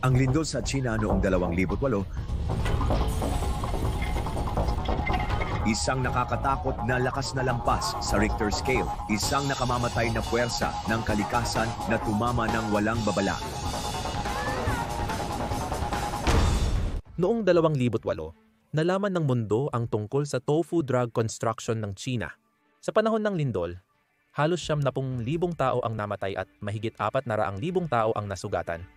Ang lindol sa China noong 2008, isang nakakatakot na lakas na lampas sa Richter scale, isang nakamamatay na puwersa ng kalikasan na tumama ng walang babala. Noong 2008, nalaman ng mundo ang tungkol sa tofu drug construction ng China. Sa panahon ng lindol, halos 70,000 tao ang namatay at mahigit 400,000 tao ang nasugatan.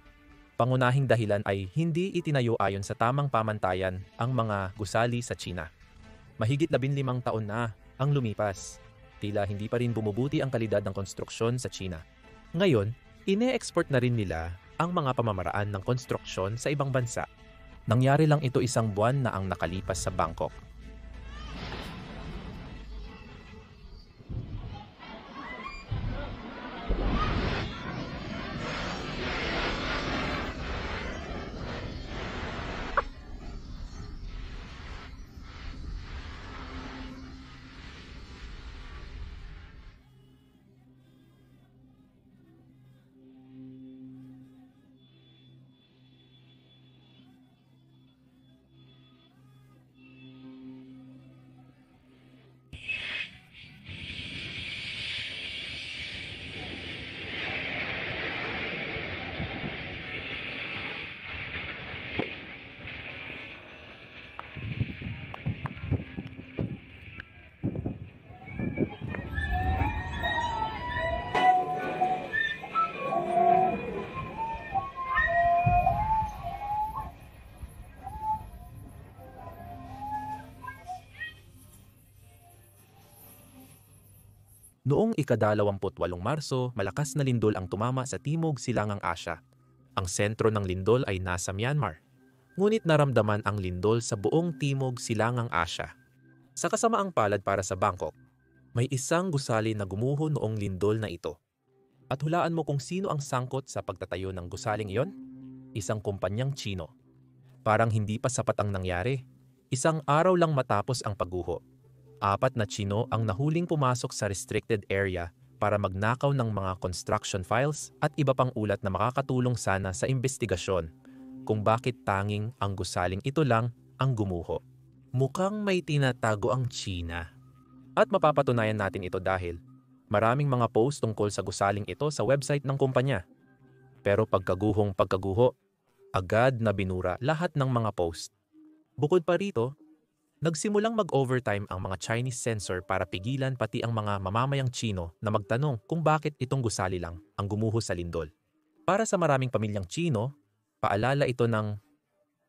Pangunahing dahilan ay hindi itinayo ayon sa tamang pamantayan ang mga gusali sa China. Mahigit 15 taon na ang lumipas. Tila hindi pa rin bumubuti ang kalidad ng konstruksyon sa China. Ngayon, ine-export na rin nila ang mga pamamaraan ng konstruksyon sa ibang bansa. Nangyari lang ito isang buwan na ang nakalipas sa Bangkok. Noong ika-28 Marso, malakas na lindol ang tumama sa Timog Silangang Asya. Ang sentro ng lindol ay nasa Myanmar. Ngunit naramdaman ang lindol sa buong Timog Silangang Asya. Sa kasamaang palad para sa Bangkok, may isang gusali na gumuho noong lindol na ito. At hulaan mo kung sino ang sangkot sa pagtatayo ng gusaling iyon? Isang kumpanyang Chino. Parang hindi pa sapat ang nangyari. Isang araw lang matapos ang pagguho. 4 na Chino ang nahuling pumasok sa restricted area para magnakaw ng mga construction files at iba pang ulat na makakatulong sana sa investigasyon kung bakit tanging ang gusaling ito lang ang gumuho. Mukhang may tinatago ang China. At mapapatunayan natin ito dahil maraming mga post tungkol sa gusaling ito sa website ng kumpanya. Pero pagkaguho, agad na binura lahat ng mga post. Bukod pa rito, nagsimulang mag-overtime ang mga Chinese censor para pigilan pati ang mga mamamayang Chino na magtanong kung bakit itong gusali lang ang gumuho sa lindol. Para sa maraming pamilyang Chino, paalala ito ng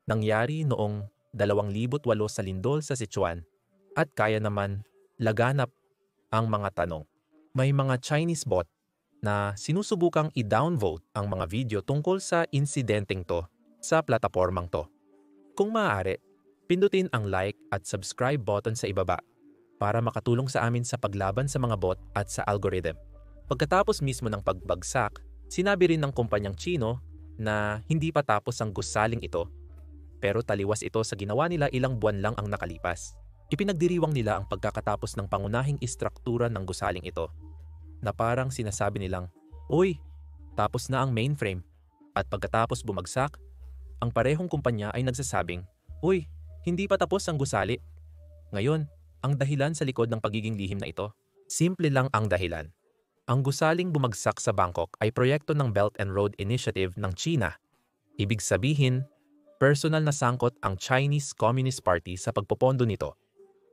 nangyari noong 2008 sa lindol sa Sichuan at kaya naman laganap ang mga tanong. May mga Chinese bot na sinusubukang i-downvote ang mga video tungkol sa insidenteng to sa platapormang to. Kung maaari, pindutin ang like at subscribe button sa ibaba para makatulong sa amin sa paglaban sa mga bot at sa algorithm. Pagkatapos mismo ng pagbagsak, sinabi rin ng kumpanyang Chino na hindi pa tapos ang gusaling ito, pero taliwas ito sa ginawa nila ilang buwan lang ang nakalipas. Ipinagdiriwang nila ang pagkakatapos ng pangunahing istruktura ng gusaling ito, na parang sinasabi nilang, "Uy, tapos na ang mainframe." At pagkatapos bumagsak, ang parehong kumpanya ay nagsasabing, "Uy, hindi pa tapos ang gusali." Ngayon, ang dahilan sa likod ng pagiging lihim na ito, simple lang ang dahilan. Ang gusaling bumagsak sa Bangkok ay proyekto ng Belt and Road Initiative ng China. Ibig sabihin, personal na sangkot ang Chinese Communist Party sa pagpopondo nito.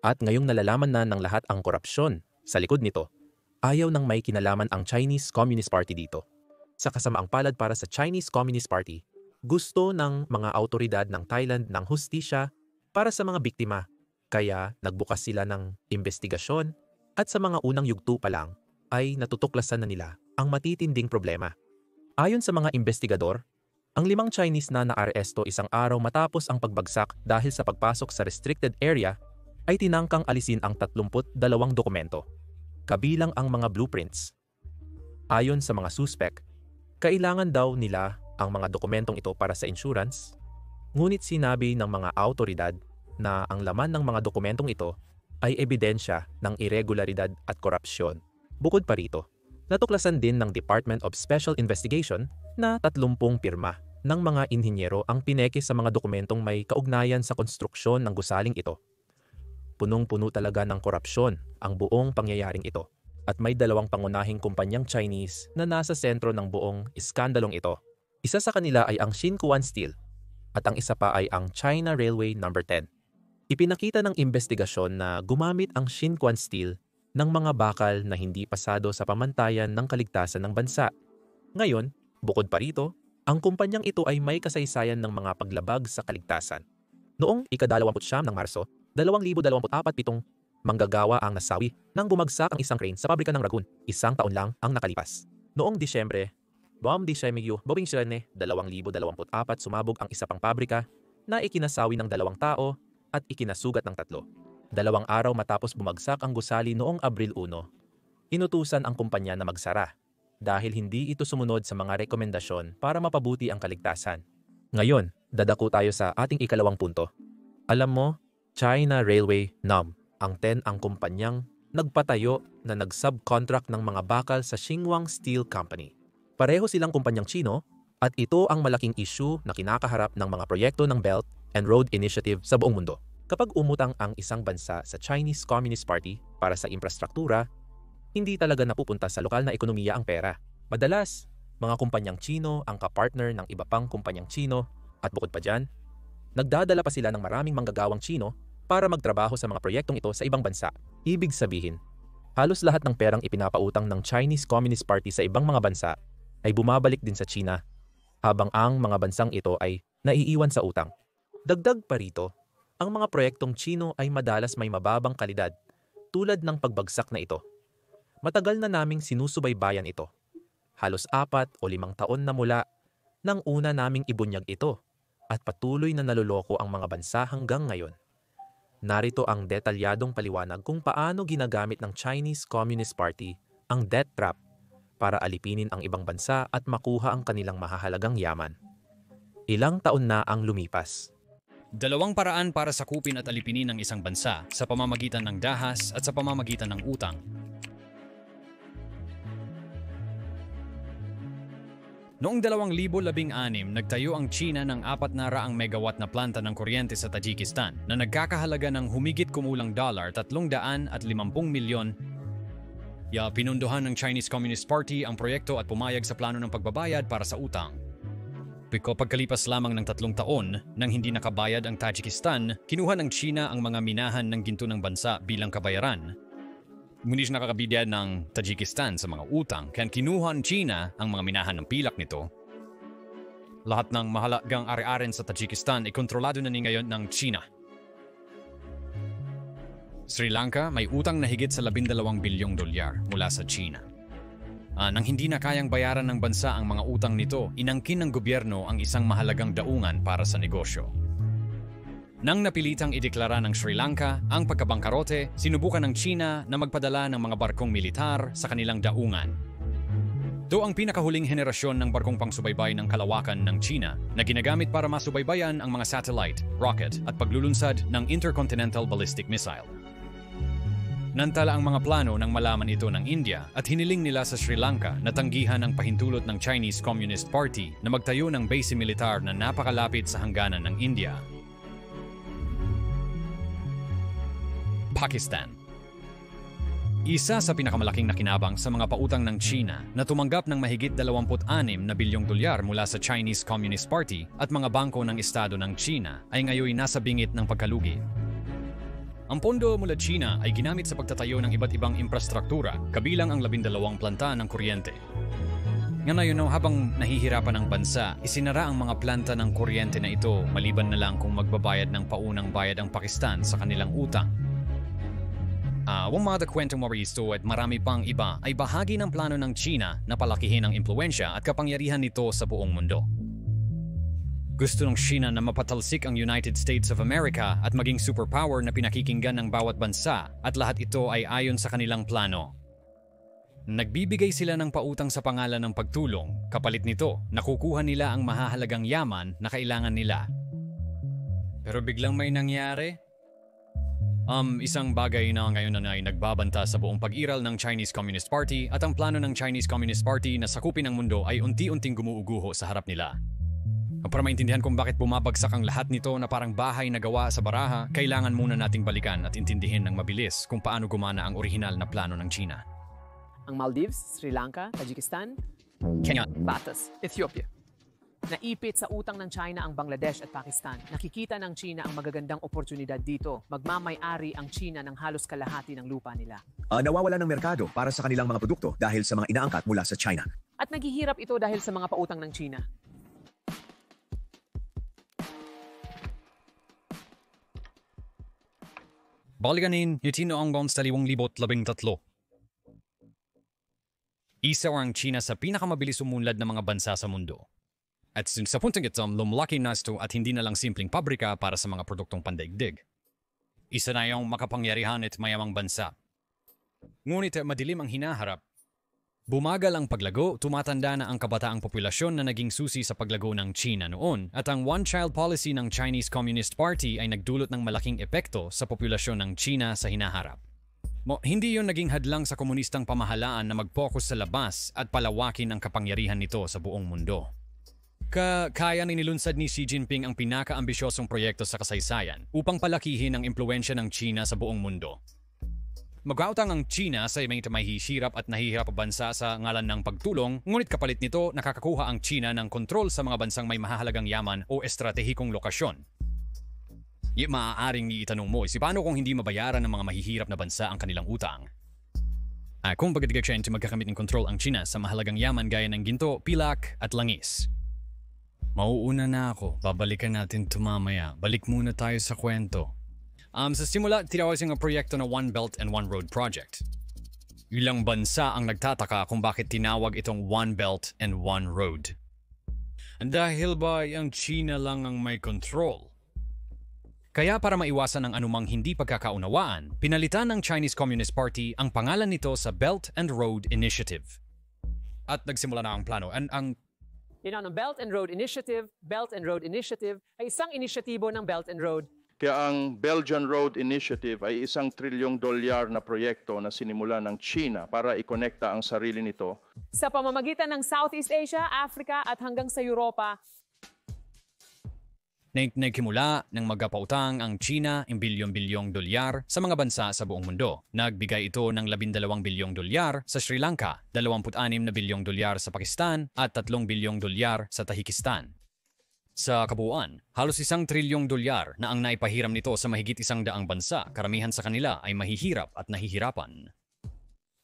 At ngayong nalalaman na ng lahat ang korupsyon sa likod nito, ayaw nang may kinalaman ang Chinese Communist Party dito. Sa kasamaang palad para sa Chinese Communist Party, gusto ng mga autoridad ng Thailand ng hustisya para sa mga biktima, kaya nagbukas sila ng investigasyon at sa mga unang yugto pa lang ay natutuklasan na nila ang matitinding problema. Ayon sa mga investigador, ang 5 Chinese na naaresto isang araw matapos ang pagbagsak dahil sa pagpasok sa restricted area ay tinangkang alisin ang 32 dokumento, kabilang ang mga blueprints. Ayon sa mga suspek, kailangan daw nila ang mga dokumentong ito para sa insurance, ngunit sinabi ng mga autoridad na ang laman ng mga dokumentong ito ay ebidensya ng irregularidad at korupsyon. Bukod pa rito, natuklasan din ng Department of Special Investigation na 30 pirma ng mga inhinyero ang pineke sa mga dokumentong may kaugnayan sa konstruksyon ng gusaling ito. Punong-puno talaga ng korupsyon ang buong pangyayaring ito. At may dalawang pangunahing kumpanyang Chinese na nasa sentro ng buong iskandalong ito. Isa sa kanila ay ang Xinquan Steel at ang isa pa ay ang China Railway No. 10. Ipinakita ng investigasyon na gumamit ang Xinquan Steel ng mga bakal na hindi pasado sa pamantayan ng kaligtasan ng bansa. Ngayon, bukod pa rito, ang kumpanyang ito ay may kasaysayan ng mga paglabag sa kaligtasan. Noong ika-29 ng Marso, 2024 manggagawa ang nasawi nang bumagsak ang isang crane sa pabrika ng Ragun. Isang taon lang ang nakalipas. Noong Disyembre, Boeing 2024 sumabog ang isa pang pabrika na ikinasawi ng 2 tao at ikinasugat ng 3. 2 araw matapos bumagsak ang gusali noong Abril 1, inutusan ang kumpanya na magsara dahil hindi ito sumunod sa mga rekomendasyon para mapabuti ang kaligtasan. Ngayon, dadako tayo sa ating ikalawang punto. Alam mo, China Railway NAM, ang 10 ang kumpanyang nagpatayo na nag-subcontract ng mga bakal sa Xinhuang Steel Company. Pareho silang kumpanyang Chino at ito ang malaking issue na kinakaharap ng mga proyekto ng Belt and Road Initiative sa buong mundo. Kapag umutang ang isang bansa sa Chinese Communist Party para sa infrastruktura, hindi talaga napupunta sa lokal na ekonomiya ang pera. Madalas, mga kumpanyang Chino ang kapartner ng iba pang kumpanyang Chino at bukod pa dyan, nagdadala pa sila ng maraming manggagawang Chino para magtrabaho sa mga proyektong ito sa ibang bansa. Ibig sabihin, halos lahat ng perang ipinapautang ng Chinese Communist Party sa ibang mga bansa ay bumabalik din sa China, habang ang mga bansang ito ay naiiwan sa utang. Dagdag pa rito, ang mga proyektong Chino ay madalas may mababang kalidad, tulad ng pagbagsak na ito. Matagal na naming sinusubaybayan ito. Halos 4 o 5 taon na mula nang una naming ibunyag ito at patuloy na naluloko ang mga bansa hanggang ngayon. Narito ang detalyadong paliwanag kung paano ginagamit ng Chinese Communist Party ang debt trap para alipinin ang ibang bansa at makuha ang kanilang mahahalagang yaman. Ilang taon na ang lumipas. 2 paraan para sakupin at alipinin ng isang bansa sa pamamagitan ng dahas at sa pamamagitan ng utang. Noong 2016, nagtayo ang China ng 400 megawatt na planta ng kuryente sa Tajikistan na nagkakahalaga ng humigit kumulang $350 milyon. Pinunduhan ng Chinese Communist Party ang proyekto at pumayag sa plano ng pagbabayad para sa utang. Pagkalipas lamang ng 3 taon, nang hindi nakabayad ang Tajikistan, kinuha ng China ang mga minahan ng ginto ng bansa bilang kabayaran. Ngunit nakakabidya ng Tajikistan sa mga utang, kaya kinuha ng China ang mga minahan ng pilak nito. Lahat ng mahalagang ari-arian sa Tajikistan ay kontrolado na ngayon ng China. Sri Lanka may utang na higit sa $12 bilyong mula sa China. Nang hindi na kayang bayaran ng bansa ang mga utang nito, inangkin ng gobyerno ang isang mahalagang daungan para sa negosyo. Nang napilitang ideklara ng Sri Lanka ang pagkabangkarote, sinubukan ng China na magpadala ng mga barkong militar sa kanilang daungan. Ito ang pinakahuling henerasyon ng barkong pangsubaybay ng kalawakan ng China na ginagamit para masubaybayan ang mga satellite, rocket at paglulunsad ng intercontinental ballistic missile. Nantala ang mga plano nang malaman ito ng India at hiniling nila sa Sri Lanka na tanggihan ang pahintulot ng Chinese Communist Party na magtayo ng base militar na napakalapit sa hangganan ng India. Pakistan. Isa sa pinakamalaking nakinabang sa mga pautang ng China na tumanggap ng mahigit $26 na bilyong mula sa Chinese Communist Party at mga bangko ng Estado ng China ay ngayon nasa bingit ng pagkalugi. Ang pondo mula China ay ginamit sa pagtatayo ng iba't ibang infrastruktura, kabilang ang 12 planta ng kuryente. Ngayon, habang nahihirapan ang bansa, isinara ang mga planta ng kuryente na ito maliban na lang kung magbabayad ng paunang bayad ang Pakistan sa kanilang utang. Ang mga kwentong maristo at marami pang iba ay bahagi ng plano ng China na palakihin ang impluensya at kapangyarihan nito sa buong mundo. Gusto ng China na mapatalsik ang United States of America at maging superpower na pinakikinggan ng bawat bansa at lahat ito ay ayon sa kanilang plano. Nagbibigay sila ng pautang sa pangalan ng pagtulong, kapalit nito nakukuha nila ang mahahalagang yaman na kailangan nila. Pero biglang may nangyari. Isang bagay na ngayon na ay nagbabanta sa buong pag-iral ng Chinese Communist Party at ang plano ng Chinese Communist Party na sakupin ang mundo ay unti-unting gumuuguho sa harap nila. Para maintindihan kung bakit bumabagsak ang lahat nito na parang bahay na gawa sa baraha, kailangan muna nating balikan at intindihin ng mabilis kung paano gumana ang orihinal na plano ng China. Ang Maldives, Sri Lanka, Tajikistan, Kenya. Batas, Ethiopia. Naipit sa utang ng China ang Bangladesh at Pakistan. Nakikita ng China ang magagandang oportunidad dito. Magmamay-ari ang China ng halos kalahati ng lupa nila. Nawawala ng merkado para sa kanilang mga produkto dahil sa mga inaangkat mula sa China. At naghihirap ito dahil sa mga pautang ng China. Baliganin, Yutino Ongbon sa 2013. Isa ang China sa pinakamabilis umunlad na mga bansa sa mundo. At sa puntong ito, lumlaki na ito at hindi na lang simpleng pabrika para sa mga produktong pandaigdig. Isa na yung makapangyarihan at mayamang bansa. Ngunit madilim ang hinaharap. Bumagal ang paglago, tumatanda na ang kabataang populasyon na naging susi sa paglago ng China noon at ang one-child policy ng Chinese Communist Party ay nagdulot ng malaking epekto sa populasyon ng China sa hinaharap. Hindi yon naging hadlang sa komunistang pamahalaan na mag-focus sa labas at palawakin ang kapangyarihan nito sa buong mundo. Kaya nilunsad ni Xi Jinping ang pinaka-ambisyosong proyekto sa kasaysayan upang palakihin ang impluensya ng China sa buong mundo. Mag-autang ang China sa may mahihirap at nahihirap bansa sa ngalan ng pagtulong, ngunit kapalit nito nakakakuha ang China ng kontrol sa mga bansang may mahahalagang yaman o estratehikong lokasyon. Maaaring itanong mo, paano kung hindi mabayaran ng mga mahihirap na bansa ang kanilang utang? Kung pagdating siya magkakamit ng kontrol ang China sa mahalagang yaman gaya ng ginto, pilak at langis. Mauuna na ako. Babalikan natin ito mamaya. Balik muna tayo sa kwento. Sa simula, tinawag ang proyekto na One Belt and One Road Project. Ilang bansa ang nagtataka kung bakit tinawag itong One Belt and One Road. Dahil ba ang China lang ang may control? Kaya para maiwasan ang anumang hindi pagkakaunawaan, pinalitan ng Chinese Communist Party ang pangalan nito sa Belt and Road Initiative. At nagsimula na ang plano. Ang Belt and Road Initiative ay isang inisyatibo ng Belt and Road. Kaya ang Belgian Road Initiative ay $1 trilyong na proyekto na sinimula ng China para ikonekta ang sarili nito sa pamamagitan ng Southeast Asia, Africa at hanggang sa Europa. Nagkimula ng magapautang ang China ng bilyon-bilyong dolyar sa mga bansa sa buong mundo. Nagbigay ito ng $12 bilyong sa Sri Lanka, $26 na bilyong sa Pakistan at $3 bilyong sa Tajikistan. Sa kabuuan, halos $1 trilyong na ang naipahiram nito sa mahigit 100 bansa, karamihan sa kanila ay mahihirap at nahihirapan.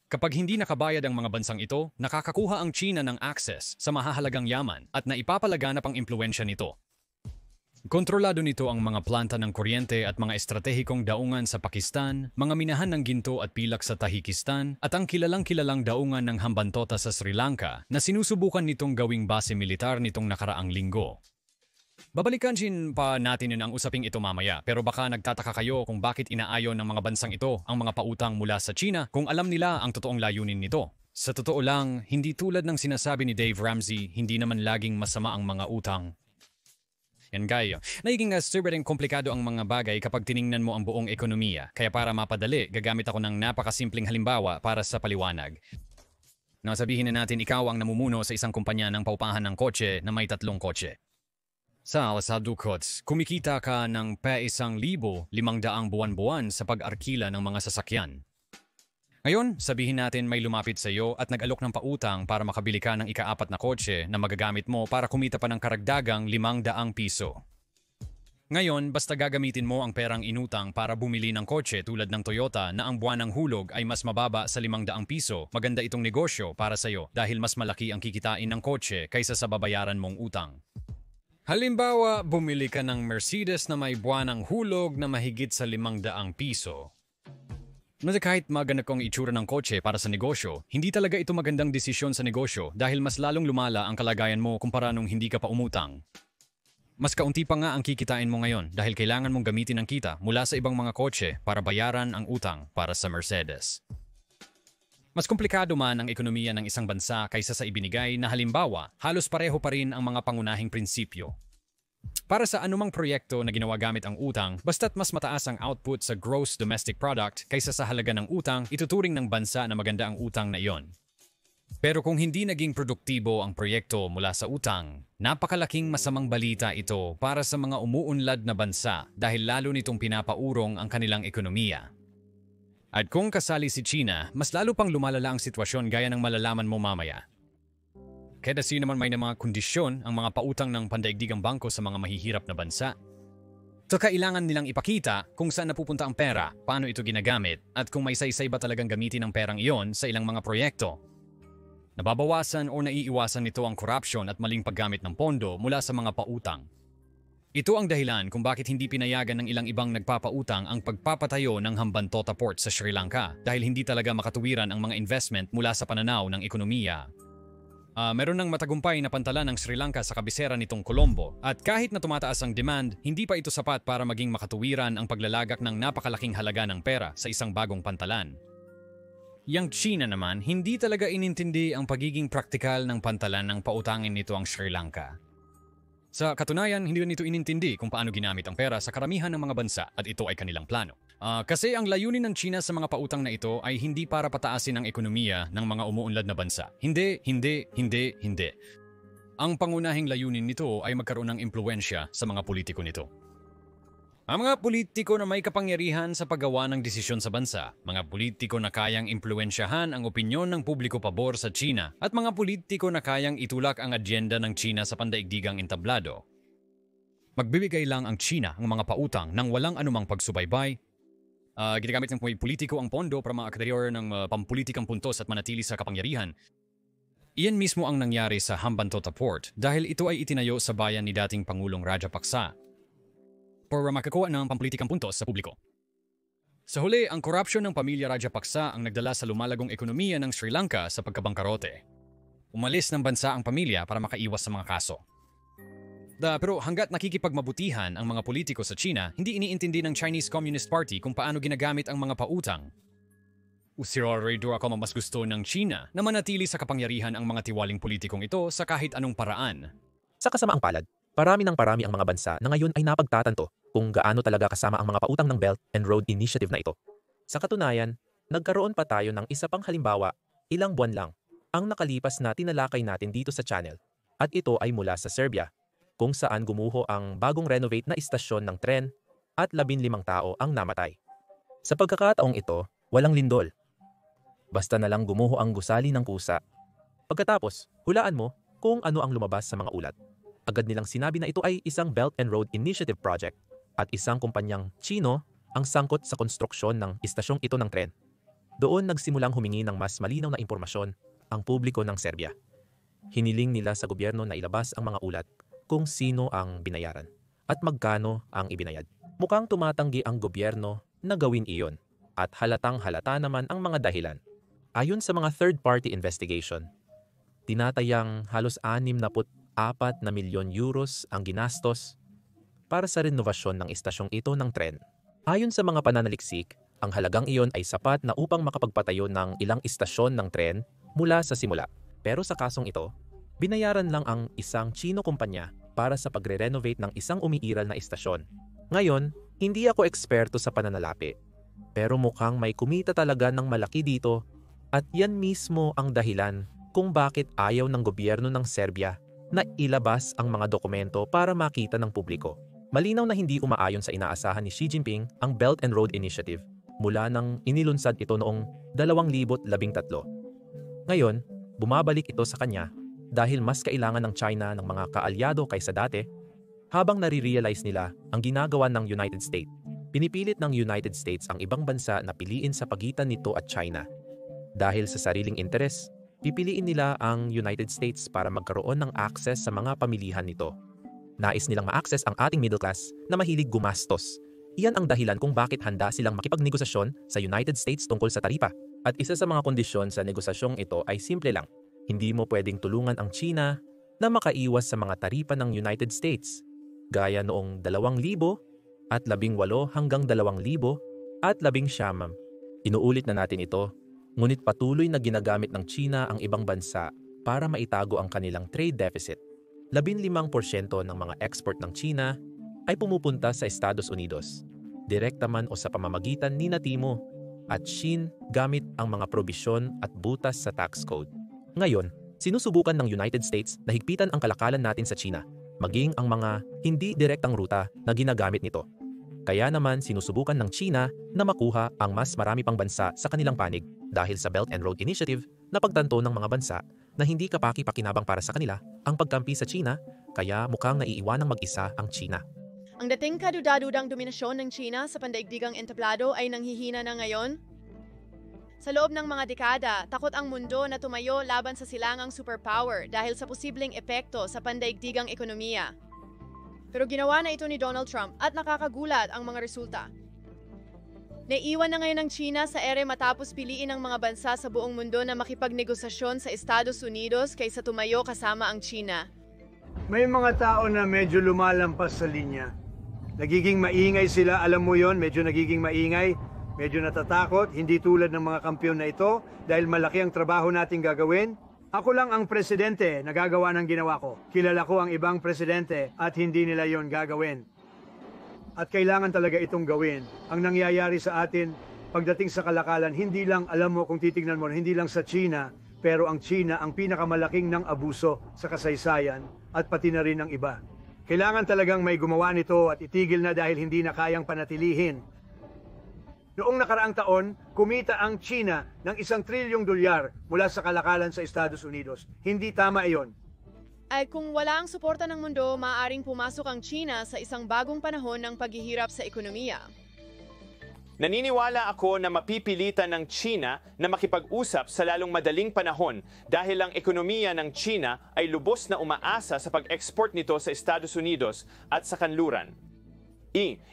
Kapag hindi nakabayad ang mga bansang ito, nakakakuha ang China ng access sa mahahalagang yaman at naipapalaganap ang impluensya nito. Kontrolado nito ang mga planta ng kuryente at mga estratehikong daungan sa Pakistan, mga minahan ng ginto at pilak sa Tajikistan, at ang kilalang-kilalang daungan ng Hambantota sa Sri Lanka na sinusubukan nitong gawing base militar nitong nakaraang linggo. Babalikan pa natin ang usaping ito mamaya, pero baka nagtataka kayo kung bakit inaayon ng mga bansang ito ang mga pautang mula sa China kung alam nila ang totoong layunin nito. Sa totoo lang, hindi tulad ng sinasabi ni Dave Ramsey, hindi naman laging masama ang mga utang. Yan kayo. Nagiging super komplikado ang mga bagay kapag tiningnan mo ang buong ekonomiya, kaya para mapadali, gagamit ako ng napakasimpleng halimbawa para sa paliwanag. Sabihin na natin ikaw ang namumuno sa isang kumpanya ng paupahan ng kotse na may 3 kotse. Sa Dukot, kumikita ka ng ₱1,500 buwan-buwan sa pag-arkila ng mga sasakyan. Ngayon, sabihin natin may lumapit sa iyo at nag-alok ng pautang para makabili ka ng ika-4 na kotse na magagamit mo para kumita pa ng karagdagang ₱500. Ngayon, basta gagamitin mo ang perang inutang para bumili ng kotse tulad ng Toyota na ang buwanang hulog ay mas mababa sa ₱500, maganda itong negosyo para sa iyo dahil mas malaki ang kikitain ng kotse kaysa sa babayaran mong utang. Halimbawa, bumili ka ng Mercedes na may buwanang hulog na mahigit sa ₱500. Kahit maganda kong itsura ng kotse para sa negosyo, hindi talaga ito magandang desisyon sa negosyo dahil mas lalong lumala ang kalagayan mo kumpara nung hindi ka pa umutang. Mas kaunti pa nga ang kikitain mo ngayon dahil kailangan mong gamitin ang kita mula sa ibang mga kotse para bayaran ang utang para sa Mercedes. Mas komplikado man ang ekonomiya ng isang bansa kaysa sa ibinigay na halimbawa, halos pareho pa rin ang mga pangunahing prinsipyo. Para sa anumang proyekto na ginawa gamit ang utang, basta't mas mataas ang output sa gross domestic product kaysa sa halaga ng utang, ituturing ng bansa na maganda ang utang na iyon. Pero kung hindi naging produktibo ang proyekto mula sa utang, napakalaking masamang balita ito para sa mga umuunlad na bansa dahil lalo nitong pinapaurong ang kanilang ekonomiya. At kung kasali si China, mas lalo pang lumalala ang sitwasyon gaya ng malalaman mo mamaya. Kada sino naman may na mga kondisyon ang mga pautang ng pandaigdigang bangko sa mga mahihirap na bansa. So kailangan nilang ipakita kung saan napupunta ang pera, paano ito ginagamit, at kung may saysay ba talagang gamitin ang perang iyon sa ilang mga proyekto. Nababawasan o naiiwasan nito ang korupsyon at maling paggamit ng pondo mula sa mga pautang. Ito ang dahilan kung bakit hindi pinayagan ng ilang ibang nagpapautang ang pagpapatayo ng Hambantota Port sa Sri Lanka dahil hindi talaga makatuwiran ang mga investment mula sa pananaw ng ekonomiya. Meron ng matagumpay na pantalan ng Sri Lanka sa kabisera nitong Colombo at kahit na tumataas ang demand, hindi pa ito sapat para maging makatuwiran ang paglalagak ng napakalaking halaga ng pera sa isang bagong pantalan. Yang China naman, hindi talaga inintindi ang pagiging praktikal ng pantalan ng pautangin nito ang Sri Lanka. Sa katunayan, hindi nito inintindi kung paano ginamit ang pera sa karamihan ng mga bansa at ito ay kanilang plano. Kasi ang layunin ng China sa mga pautang na ito ay hindi para pataasin ang ekonomiya ng mga umuunlad na bansa. Hindi. Ang pangunahing layunin nito ay magkaroon ng impluwensya sa mga politiko nito. Ang mga politiko na may kapangyarihan sa paggawa ng desisyon sa bansa, mga politiko na kayang impluwensyahan ang opinyon ng publiko pabor sa China, at mga politiko na kayang itulak ang adyenda ng China sa pandaigdigang entablado. Magbibigay lang ang China ng mga pautang nang walang anumang pagsubaybay. Ginagamit ng mga politiko ang pondo para makakaderior ng pampulitikang puntos at manatili sa kapangyarihan. Iyan mismo ang nangyari sa Hambantota Port dahil ito ay itinayo sa bayan ni dating Pangulong Rajapaksa para makakuha ng pampulitikang puntos sa publiko. Sa huli, ang korupsyon ng pamilya Rajapaksa ang nagdala sa lumalagong ekonomiya ng Sri Lanka sa pagkabangkarote. Umalis ng bansa ang pamilya para makaiwas sa mga kaso. Pero hanggat nakikipagmabutihan ang mga politiko sa China, hindi iniintindi ng Chinese Communist Party kung paano ginagamit ang mga pautang. Usirarido ako mas gusto ng China na manatili sa kapangyarihan ang mga tiwaling politikong ito sa kahit anong paraan. Sa kasamaang palad, parami ang mga bansa na ngayon ay napagtatanto kung gaano talaga kasama ang mga pautang ng Belt and Road Initiative na ito. Sa katunayan, nagkaroon pa tayo ng isa pang halimbawa, ilang buwan lang, ang nakalipas na tinalakay natin dito sa channel. At ito ay mula sa Serbia, kung saan gumuho ang bagong renovate na istasyon ng tren at 15 tao ang namatay. Sa pagkakataong ito, walang lindol. Basta na lang gumuho ang gusali ng kusa. Pagkatapos, hulaan mo kung ano ang lumabas sa mga ulat. Agad nilang sinabi na ito ay isang Belt and Road Initiative project at isang kumpanyang Chino ang sangkot sa konstruksyon ng istasyong ito ng tren. Doon nagsimulang humingi ng mas malinaw na impormasyon ang publiko ng Serbia. Hiniling nila sa gobyerno na ilabas ang mga ulat kung sino ang binayaran at magkano ang ibinayad. Mukhang tumatanggi ang gobyerno na gawin iyon at halatang halata naman ang mga dahilan. Ayon sa mga third-party investigation, tinatayang halos 64 na milyon euros ang ginastos para sa renovasyon ng istasyong ito ng tren. Ayon sa mga pananaliksik, ang halagang iyon ay sapat na upang makapagpatayo ng ilang istasyon ng tren mula sa simula. Pero sa kasong ito, binayaran lang ang isang Chino kumpanya para sa pagre-renovate ng isang umiiral na istasyon. Ngayon, hindi ako eksperto sa pananalapi, pero mukhang may kumita talaga ng malaki dito at yan mismo ang dahilan kung bakit ayaw ng gobyerno ng Serbia na ilabas ang mga dokumento para makita ng publiko. Malinaw na hindi umaayon sa inaasahan ni Xi Jinping ang Belt and Road Initiative mula nang inilunsad ito noong 2013. Ngayon, bumabalik ito sa kanya dahil mas kailangan ng China ng mga kaalyado kaysa dati habang nare-realize nila ang ginagawa ng United States. Pinipilit ng United States ang ibang bansa na piliin sa pagitan nito at China. Dahil sa sariling interes, pipiliin nila ang United States para magkaroon ng access sa mga pamilihan nito. Nais nilang ma-access ang ating middle class na mahilig gumastos. Iyan ang dahilan kung bakit handa silang makipagnegosasyon sa United States tungkol sa taripa. At isa sa mga kondisyon sa negosasyong ito ay simple lang. Hindi mo pwedeng tulungan ang China na makaiwas sa mga taripa ng United States, gaya noong 2000 at 18 hanggang 2000 at 19. Inuulit na natin ito, ngunit patuloy na ginagamit ng China ang ibang bansa para maitago ang kanilang trade deficit. 15% ng mga export ng China ay pumupunta sa Estados Unidos, direkta man o sa pamamagitan ni Timo at Shin gamit ang mga probisyon at butas sa tax code. Ngayon, sinusubukan ng United States na higpitan ang kalakalan natin sa China, maging ang mga hindi direktang ruta na ginagamit nito. Kaya naman sinusubukan ng China na makuha ang mas marami pang bansa sa kanilang panig dahil sa Belt and Road Initiative na pagtanto ng mga bansa na hindi kapaki-pakinabang para sa kanila ang pagkampi sa China, kaya mukhang naiiwanang mag-isa ang China. Ang dating kadudadudang dominasyon ng China sa pandaigdigang entablado ay nanghihina na ngayon. Sa loob ng mga dekada, takot ang mundo na tumayo laban sa silangang superpower dahil sa posibleng epekto sa pandaigdigang ekonomiya. Pero ginawa na ito ni Donald Trump at nakakagulat ang mga resulta. Naiwan na ngayon ng China sa ere matapos piliin ng mga bansa sa buong mundo na makipagnegosasyon sa Estados Unidos kaysa tumayo kasama ang China. May mga tao na medyo lumalampas sa linya. Nagiging maingay sila, alam mo yon, medyo nagiging maingay, medyo natatakot, hindi tulad ng mga kampiyon na ito dahil malaki ang trabaho nating gagawin. Ako lang ang presidente na gagawa ng ginawa ko. Kilala ko ang ibang presidente at hindi nila yon gagawin. At kailangan talaga itong gawin. Ang nangyayari sa atin pagdating sa kalakalan, hindi lang, alam mo kung titignan mo, hindi lang sa China, pero ang China ang pinakamalaking ng abuso sa kasaysayan at pati na rin ng iba. Kailangan talagang may gumawa nito at itigil na dahil hindi na kayang panatilihin. Noong nakaraang taon, kumita ang China ng $1 trilyong mula sa kalakalan sa Estados Unidos. Hindi tama iyon. Ay kung wala ang suporta ng mundo, maaaring pumasok ang China sa isang bagong panahon ng paghihirap sa ekonomiya. Naniniwala ako na mapipilitan ng China na makipag-usap sa lalong madaling panahon dahil ang ekonomiya ng China ay lubos na umaasa sa pag-export nito sa Estados Unidos at sa kanluran.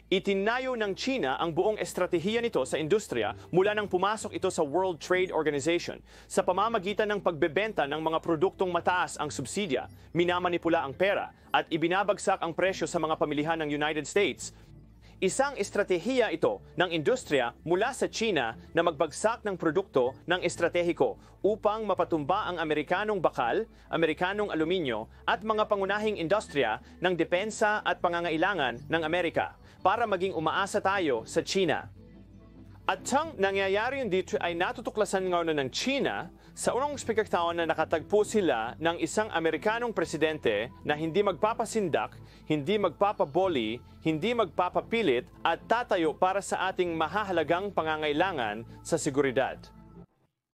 Itinayo ng China ang buong estratehiya nito sa industriya mula nang pumasok ito sa World Trade Organization sa pamamagitan ng pagbebenta ng mga produktong mataas ang subsidya, minamanipula ang pera at ibinabagsak ang presyo sa mga pamilihan ng United States. Isang estratehiya ito ng industriya mula sa China na magbagsak ng produkto ng estratehiko upang mapatumba ang Amerikanong bakal, Amerikanong aluminyo at mga pangunahing industriya ng depensa at pangangailangan ng Amerika para maging umaasa tayo sa China. At ang nangyayari dito ay natutuklasan ngayon ng China sa unang spektakulo na nakatagpo sila ng isang Amerikanong presidente na hindi magpapasindak, hindi magpapaboli, hindi magpapapilit at tatayo para sa ating mahahalagang pangangailangan sa seguridad.